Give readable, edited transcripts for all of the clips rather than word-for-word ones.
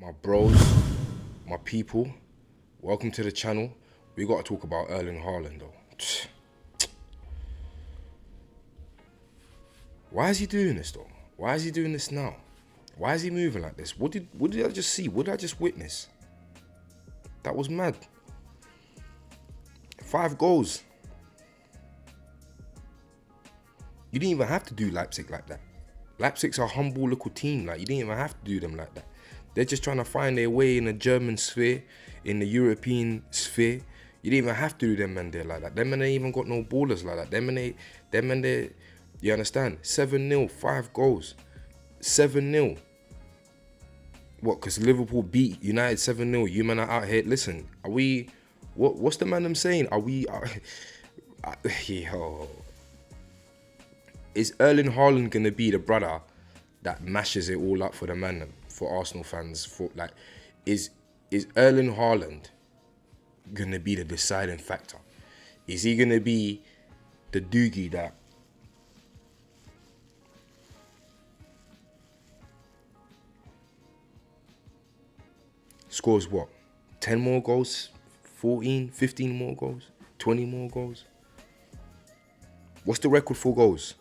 my bros, my people, welcome to the channel. We got to talk about Erling Haaland though. Why is he doing this though? Why is he doing this now? Why is he moving like this? What did I just see? What did I just witness? That was mad. 5 goals. You didn't even have to do Leipzig like that. Leipzig's a humble little team. Like, you didn't even have to do them like that. They're just trying to find their way in the German sphere, in the European sphere. You didn't even have to do them man there like that. Them men ain't even got no ballers like that. Them men they, you understand? 7-0, 5 goals. 7-0. What, because Liverpool beat United 7-0. You man are out here. Listen, are we, what's the man them saying? Are we, yo. Is Erling Haaland going to be the brother that mashes it all up for the man, for Arsenal fans? For like, is Erling Haaland going to be the deciding factor? Is he going to be the doogie that scores what? 10 more goals? 14, 15 more goals? 20 more goals? What's the record for goals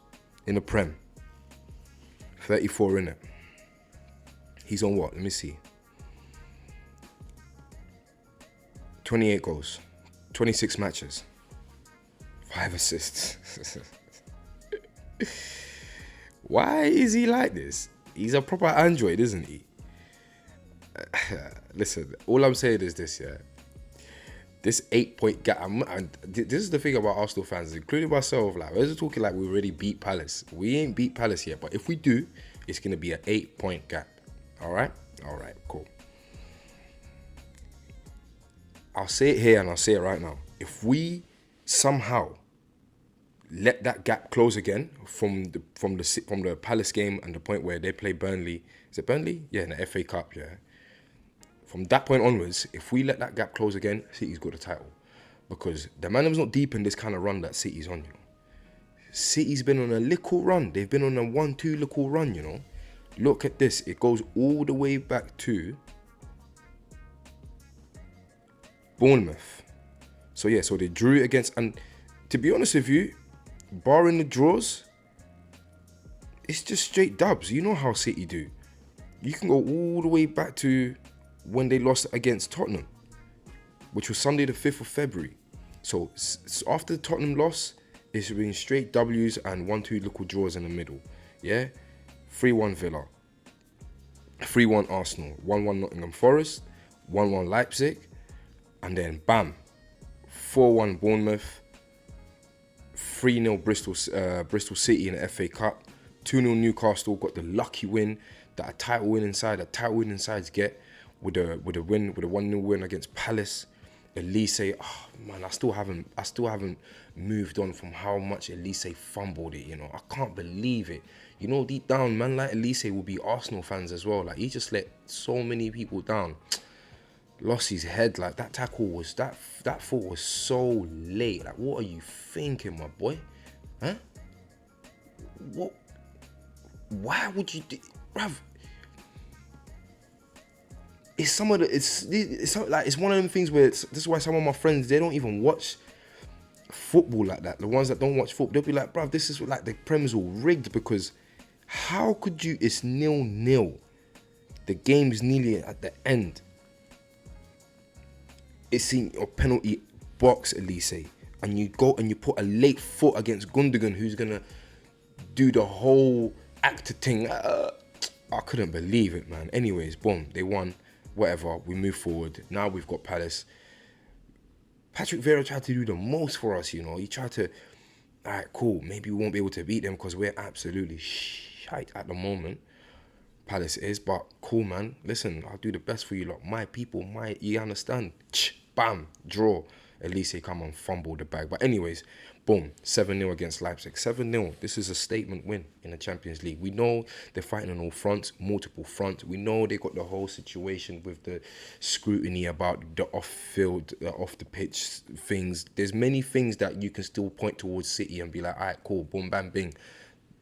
in the Prem? 34, innit? He's on what? Let me see. 28 goals. 26 matches. 5 assists. Why is he like this? He's a proper android, isn't he? Listen, all I'm saying is this, yeah. This 8-point gap, this is the thing about Arsenal fans, including myself, like, we're just talking like we already beat Palace. We ain't beat Palace yet, but if we do, it's going to be an 8-point gap. All right? All right, cool. I'll say it here and I'll say it right now. If we somehow let that gap close again from the Palace game and the point where they play Burnley, is it Burnley? Yeah, in the FA Cup, yeah. From that point onwards, if we let that gap close again, City's got the title. Because the man was not deep in this kind of run that City's on, you know. City's been on a little run. They've been on a 1-2 little run, you know. Look at this. It goes all the way back to Bournemouth. So yeah, so they drew it against, and to be honest with you, barring the draws, it's just straight dubs. You know how City do. You can go all the way back to when they lost against Tottenham, which was Sunday the 5th of February. So after the Tottenham loss, it's been straight W's and 1-2 little draws in the middle. Yeah? 3-1 Villa, 3-1 Arsenal, 1-1 Nottingham Forest, 1-1 Leipzig, and then bam, 4-1 Bournemouth, 3-0 Bristol City in the FA Cup, 2-0 Newcastle, got the lucky win that a title winning sides get. With a 1-0 win against Palace. Elise, oh man, I still haven't moved on from how much Elise fumbled it, you know. I can't believe it. You know, deep down, man like Elise will be Arsenal fans as well. Like, he just let so many people down. Lost his head. Like, that tackle was, that thought was so late. Like, what are you thinking, my boy? Huh? What? Why would you do, bruv? It's one of them things where this is why some of my friends, they don't even watch football like that. The ones that don't watch football, they'll be like, bruv, this is like the Prem's all rigged, because how could you, it's 0-0. The game's nearly at the end. It's in your penalty box, Elise, and you go and you put a late foot against Gundogan, who's gonna do the whole actor thing. I couldn't believe it, man. Anyways, boom, they won. Whatever, we move forward. Now we've got Palace. Patrick Vieira tried to do the most for us, you know. He tried to, all right, cool, maybe we won't be able to beat them because we're absolutely shite at the moment. Palace is, but cool, man. Listen, I'll do the best for you lot. My people, you understand? Bam, draw. Elise come and fumble the bag. But anyways, boom, 7-0 against Leipzig. 7-0. This is a statement win in the Champions League. We know they're fighting on all fronts, multiple fronts. We know they got the whole situation with the scrutiny about the off-field, off the pitch things. There's many things that you can still point towards City and be like, all right, cool, boom, bam, bing.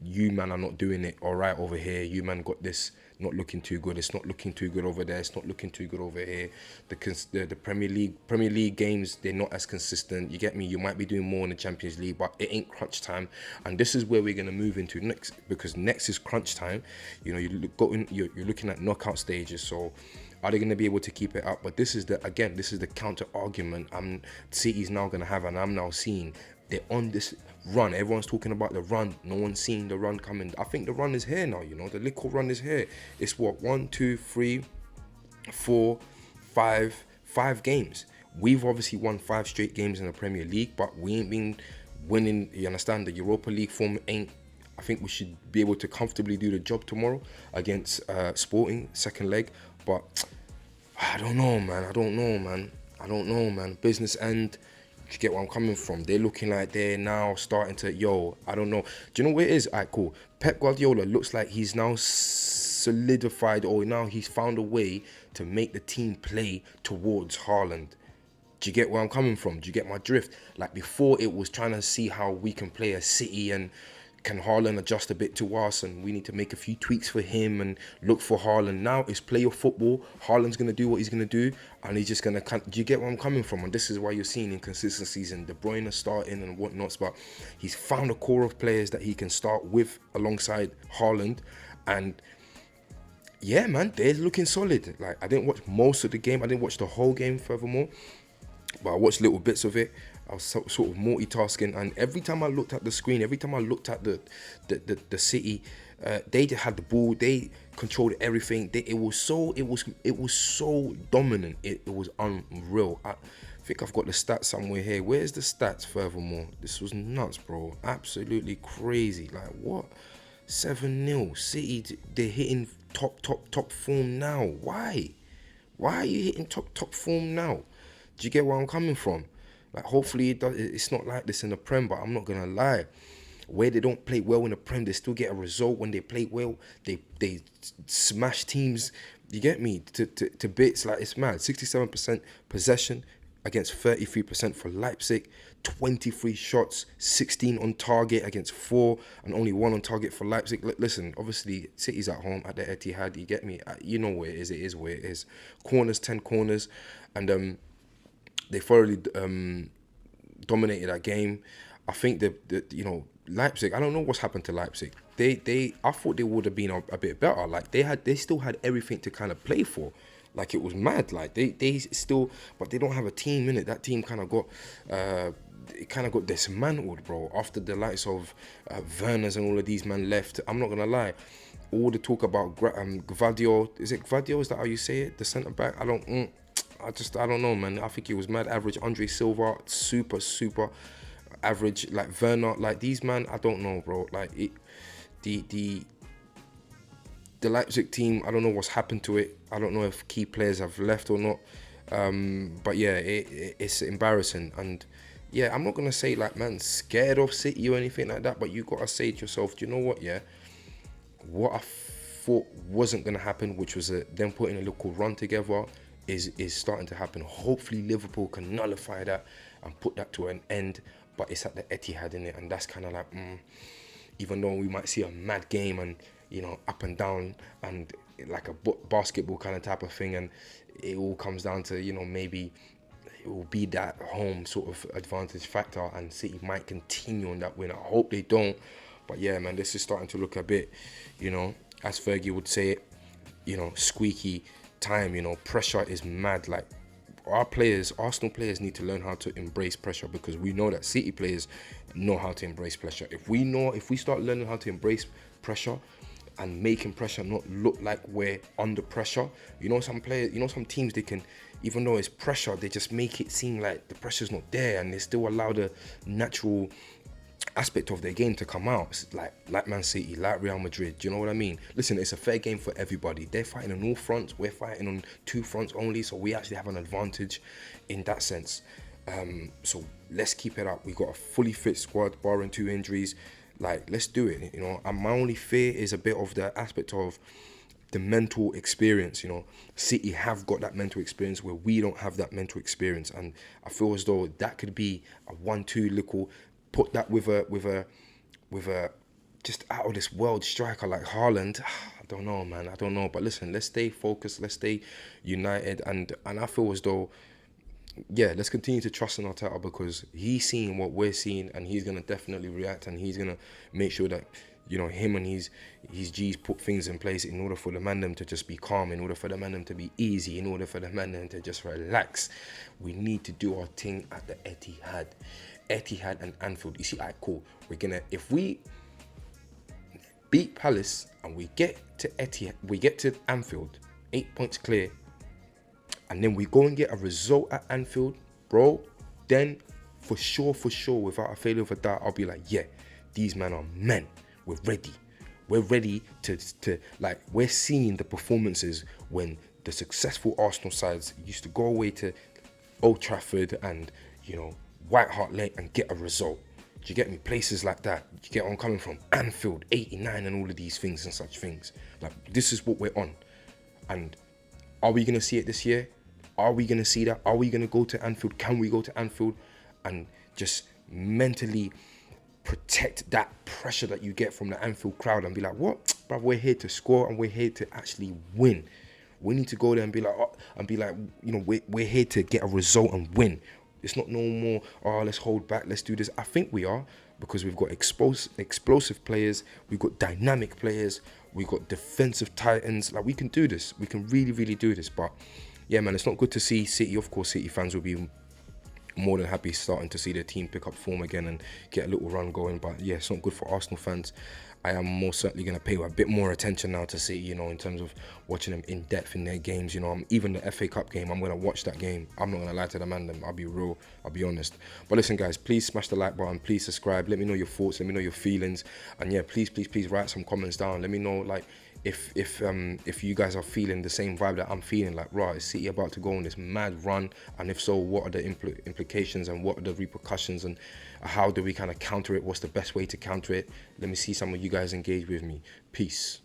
You man are not doing it all right over here. You man got this not looking too good. It's not looking too good over there. It's not looking too good over here. The Premier League games, they're not as consistent. You get me? You might be doing more in the Champions League, but it ain't crunch time. And this is where we're gonna move into next, because next is crunch time. You know, you're looking at knockout stages. So are they going to be able to keep it up? But this is the counter argument City's now going to have, and I'm now seeing they're on this run. Everyone's talking about the run. No one's seeing the run coming. I think the run is here now. You know, the little run is here. It's what, 1, 2, 3, 4, 5 games. We've obviously won 5 straight games in the Premier League, but we ain't been winning. You understand? The Europa League form ain't. I think we should be able to comfortably do the job tomorrow against Sporting, second leg. But I don't know, man. Business end. You get where I'm coming from? They're looking like they're now starting to, I don't know. Do you know where it is? Alright, cool. Pep Guardiola looks like he's now solidified, or now he's found a way to make the team play towards Haaland. Do you get where I'm coming from? Do you get my drift? Like before, it was trying to see how we can play a City, and can Haaland adjust a bit to us, and we need to make a few tweaks for him and look for Haaland. Now it's play your football. Haaland's going to do what he's going to do, and he's just going to... Do you get where I'm coming from? And this is why you're seeing inconsistencies in De Bruyne starting and whatnot. But he's found a core of players that he can start with alongside Haaland. And yeah, man, they're looking solid. Like, I didn't watch most of the game. I didn't watch the whole game, furthermore, but I watched little bits of it. I was sort of multitasking, and every time I looked at the screen, every time I looked at the City, they had the ball, they controlled everything. It was so dominant. It was unreal. I think I've got the stats somewhere here. Where's the stats? Furthermore, this was nuts, bro. Absolutely crazy. Like, what? 7-0. City, they're hitting top form now. Why are you hitting top form now? Do you get where I'm coming from? Like, hopefully it's not like this in the Prem, but I'm not gonna lie. Where they don't play well in the Prem, they still get a result. When they play well, they smash teams. You get me? To bits. Like, it's mad. 67% possession against 33% for Leipzig. 23 shots, 16 on target against 4, and only 1 on target for Leipzig. Listen, obviously City's at home at the Etihad. You get me? You know where it is. It is where it is. Corners, 10 corners, and they thoroughly dominated that game. I think that Leipzig, I don't know what's happened to Leipzig. I thought they would have been a bit better. Like, they still had everything to kind of play for. Like, it was mad. Like, they still, but they don't have a team in it. That team kind of got dismantled, bro. After the likes of Werner's and all of these men left. I'm not gonna lie. All the talk about Gvadio, is it Gvadio? Is that how you say it? The centre back. I don't know, man. I think he was mad average. Andre Silva, super average. Like Werner, like these man, I don't know, bro. Like the Leipzig team, I don't know what's happened to it. I don't know if key players have left or not. But yeah, it's embarrassing. And yeah, I'm not gonna say like, man, scared of City or anything like that. But you gotta say to yourself, do you know what? Yeah, what I thought wasn't gonna happen, which was them putting a little run together, is starting to happen. Hopefully Liverpool can nullify that and put that to an end, but it's at the Etihad, innit? And that's kind of like, even though we might see a mad game and, up and down and like a basketball kind of type of thing, and it all comes down to, maybe it will be that home sort of advantage factor, and City might continue on that win. I hope they don't, but yeah, man, this is starting to look a bit, as Fergie would say it, squeaky time. Pressure is mad. Like, Arsenal players need to learn how to embrace pressure, because we know that City players know how to embrace pressure. If we start learning how to embrace pressure and making pressure not look like we're under pressure, some players, some teams, they can, even though it's pressure, they just make it seem like the pressure's not there, and they still allow the natural aspect of their game to come out. It's like Man City, like Real Madrid. Do you know what I mean? Listen, it's a fair game for everybody. They're fighting on all fronts. We're fighting on 2 fronts only, so we actually have an advantage in that sense. So let's keep it up. We got a fully fit squad, barring 2 injuries. Like, let's do it. And my only fear is a bit of the aspect of the mental experience. City have got that mental experience where we don't have that mental experience, and I feel as though that could be a 1-2 little. Put that with a just out of this world striker like Haaland. I don't know, man. I don't know. But listen, let's stay focused. Let's stay united. And I feel as though, yeah, let's continue to trust in Arteta because he's seeing what we're seeing, and he's gonna definitely react, and he's gonna make sure that, you know, him and his G's put things in place in order for the man them to just be calm, in order for the man them to be easy, in order for the man them to just relax. We need to do our thing at the Etihad and Anfield. You see, alright, cool. If we beat Palace and we get to Etihad, we get to Anfield, 8 points clear, and then we go and get a result at Anfield, bro, then for sure, without a failure of a doubt, I'll be like, yeah, these men are men. We're ready. We're ready to like, we're seeing the performances when the successful Arsenal sides used to go away to Old Trafford and, you know, White Hart Lane and get a result. Do you get me? Places like that. You get where I'm coming from? Anfield, 89 and all of these things and such things. Like, this is what we're on. And are we going to see it this year? Are we going to see that? Are we going to go to Anfield? Can we go to Anfield and just mentally protect that pressure that you get from the Anfield crowd and be like, what? Bruv, we're here to score and we're here to actually win. We need to go there and be like, you know, we're here to get a result and win. It's not no more, oh, let's hold back, let's do this. I think we are, because we've got explosive players, we've got dynamic players, we've got defensive titans. Like, we can do this. We can really, really do this. But yeah, man, it's not good to see City. Of course, City fans will be more than happy starting to see their team pick up form again and get a little run going. But yeah, it's not good for Arsenal fans. I am most certainly going to pay a bit more attention now to City, you know, in terms of watching them in depth in their games. You know, even the FA Cup game, I'm going to watch that game. I'm not going to lie to the man. I'll be real. I'll be honest. But listen, guys, please smash the like button. Please subscribe. Let me know your thoughts. Let me know your feelings. And yeah, please write some comments down. Let me know, like, if you guys are feeling the same vibe that I'm feeling, like, right, is City about to go on this mad run? And if so, what are the implications and what are the repercussions, and how do we kind of counter it? What's the best way to counter it? Let me see some of you guys engage with me. Peace.